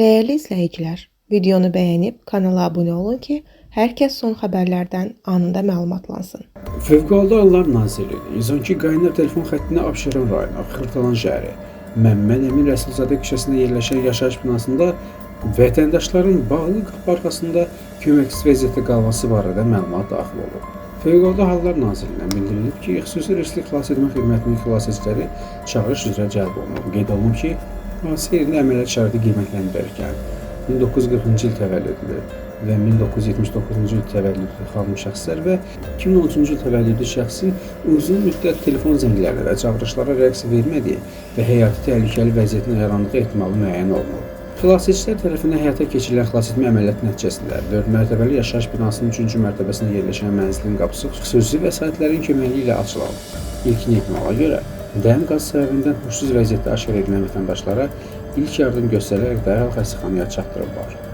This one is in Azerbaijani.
Değerli izləyicilər, videonu bəyənib kanala abunə olun ki, hər kəs son xəbərlərdən anında məlumatlansın. Fövqəladə Hallar Nazirliyi 112 qaynar telefon xəttinə Abşeron rayonu Xırdalan şəhəri Məmməd Əmin Rəsulzadə küçəsində yerləşən yaşayış binasında vətəndaşların bağlı qapı arxasında köməksiz vəziyyətdə qalması barədə məlumat daxil olub. Fövqəladə Hallar Nazirliyindən bildirilib ki, xüsusi riskli xilas etmə xidmətinin xilasediciləri çağırış üzrə cəlb olunub. Qeyd olunub ki, hadisə yerində əməliyyat şəraiti qiymətləndirərkən 1940-cı il təvəllüdlü və 1979-cu il təvəllüdlü xanım şəxslər və 2013-cü il təvəllüdlü şəxsin uzun müddət telefon zənglərinə və çağırışlara reaksiya vermədiyi və həyati təhlükəli vəziyyətin yarandığı ehtimalı müəyyən olunub. Xilasedicilər tərəfindən həyata keçirilən xilas etmə əməliyyatı nəticəsində 4 mərtəbəli yaşayış binasının 3-cü mərtəbəsində yerləşən mənzilin qapısı xüsusi vəsaitlərin köməyi ilə açılıb. İlkin ehtimala görə, dəm qaz səbəbindən huşsuz vəziyyətdə aşkar edilən vətəndaşlara ilk yardım göstərilərək dərhal xəstəxanaya çatdırılırlar.